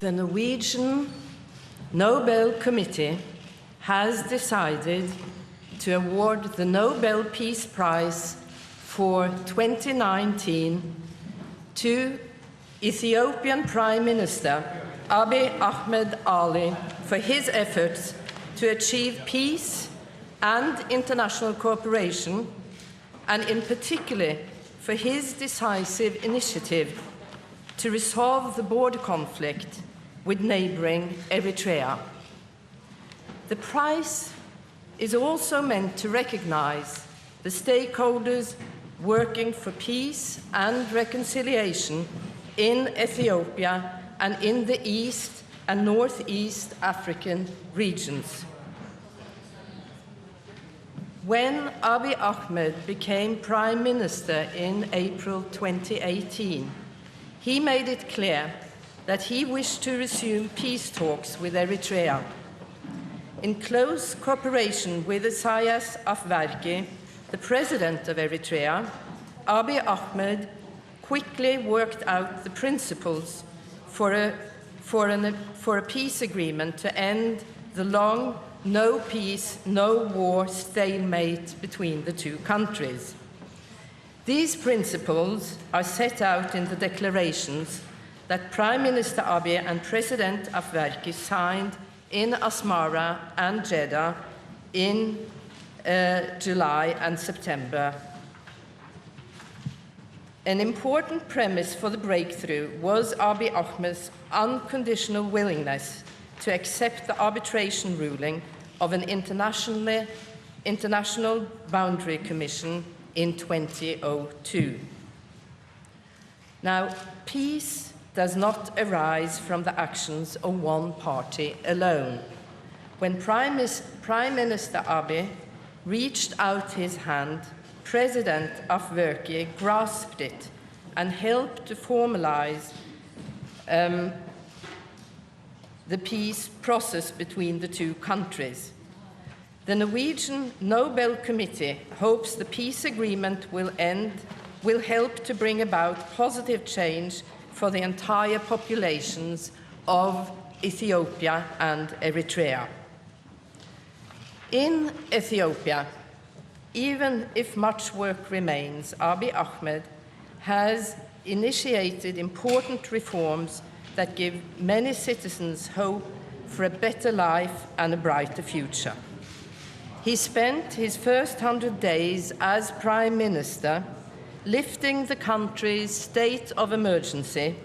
the Norwegian Nobel Committee has decided to award the Nobel Peace Prize for 2019 to Ethiopian Prime Minister Abiy Ahmed Ali for his efforts to achieve peace and international cooperation, and in particular for his decisive initiative to resolve the border conflict with neighboring Eritrea. The prize is also meant to recognize the stakeholders working for peace and reconciliation in Ethiopia and in the East and Northeast African regions. When Abiy Ahmed became Prime Minister in April 2018, he made it clear that he wished to resume peace talks with Eritrea. In close cooperation with Isaias Afwerki, the president of Eritrea, Abiy Ahmed quickly worked out the principles for a peace agreement to end the long no peace, no war stalemate between the two countries. These principles are set out in the declarations that Prime Minister Abiy and President Afwerki signed in Asmara and Jeddah in July and September. An important premise for the breakthrough was Abiy Ahmed's unconditional willingness to accept the arbitration ruling of an international boundary commission in 2002. Now, peace does not arise from the actions of one party alone. When Prime Minister Abiy reached out his hand, President Afwerki grasped it and helped to formalize the peace process between the two countries. The Norwegian Nobel Committee hopes the peace agreement will help to bring about positive change for the entire populations of Ethiopia and Eritrea. In Ethiopia, even if much work remains, Abiy Ahmed has initiated important reforms that give many citizens hope for a better life and a brighter future. He spent his first 100 days as Prime Minister lifting the country's state of emergency,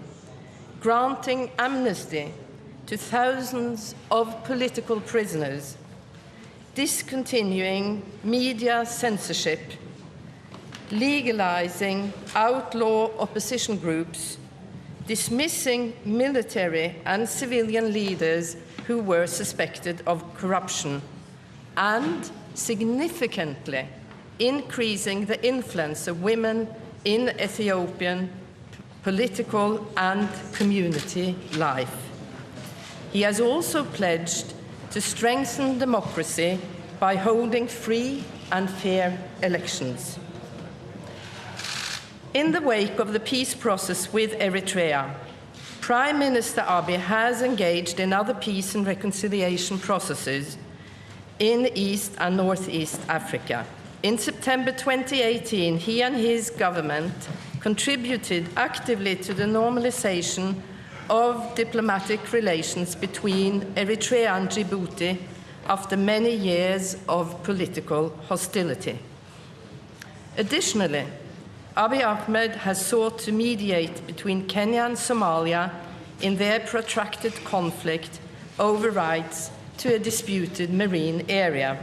granting amnesty to thousands of political prisoners, discontinuing media censorship, legalizing outlaw opposition groups, dismissing military and civilian leaders who were suspected of corruption, and significantly increasing the influence of women in Ethiopian political and community life. He has also pledged to strengthen democracy by holding free and fair elections. In the wake of the peace process with Eritrea, Prime Minister Abiy has engaged in other peace and reconciliation processes in East and Northeast Africa. In September 2018, he and his government contributed actively to the normalization of diplomatic relations between Eritrea and Djibouti after many years of political hostility. Additionally, Abiy Ahmed has sought to mediate between Kenya and Somalia in their protracted conflict over rights to a disputed marine area.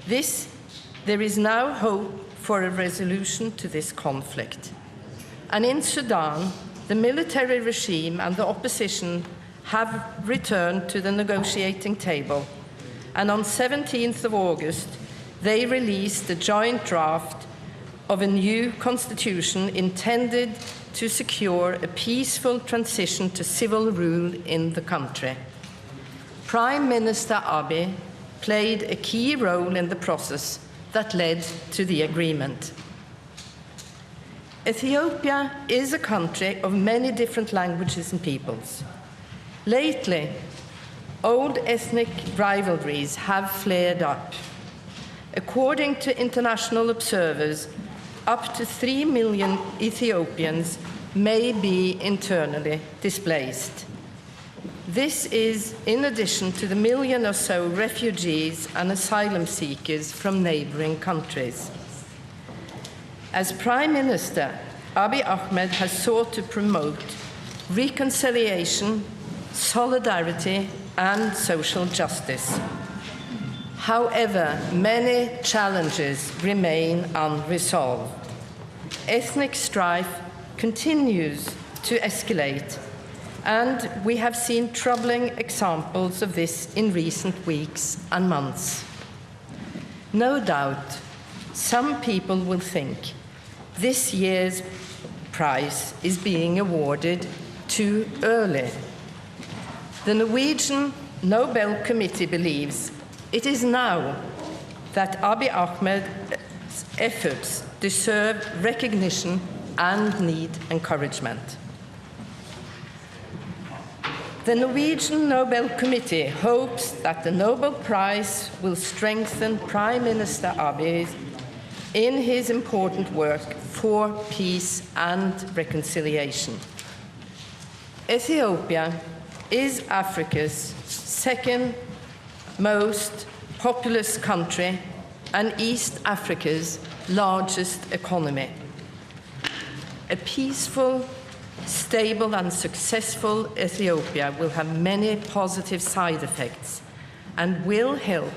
There is now hope for a resolution to this conflict. And in Sudan, the military regime and the opposition have returned to the negotiating table. And on 17th of August, they released a joint draft of a new constitution intended to secure a peaceful transition to civil rule in the country. Prime Minister Abiy played a key role in the process that led to the agreement. Ethiopia is a country of many different languages and peoples. Lately, old ethnic rivalries have flared up. According to international observers, up to 3 million Ethiopians may be internally displaced. This is in addition to the million or so refugees and asylum seekers from neighboring countries. As Prime Minister, Abiy Ahmed has sought to promote reconciliation, solidarity, and social justice. However, many challenges remain unresolved. Ethnic strife continues to escalate, and we have seen troubling examples of this in recent weeks and months. No doubt, some people will think this year's prize is being awarded too early. The Norwegian Nobel Committee believes it is now that Abiy Ahmed's efforts deserve recognition and need encouragement. The Norwegian Nobel Committee hopes that the Nobel Prize will strengthen Prime Minister Abiy in his important work for peace and reconciliation. Ethiopia is Africa's second most populous country and East Africa's largest economy. A peaceful, stable and successful Ethiopia will have many positive side effects and will help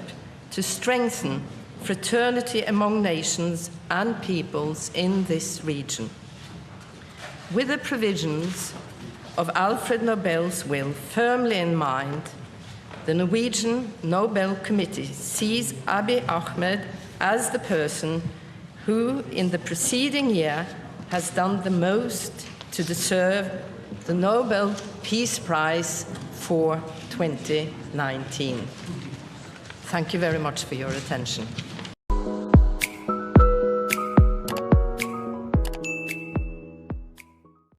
to strengthen fraternity among nations and peoples in this region. With the provisions of Alfred Nobel's will firmly in mind, the Norwegian Nobel Committee sees Abiy Ahmed as the person who, in the preceding year, has done the most to deserve the Nobel Peace Prize for 2019. Thank you very much for your attention.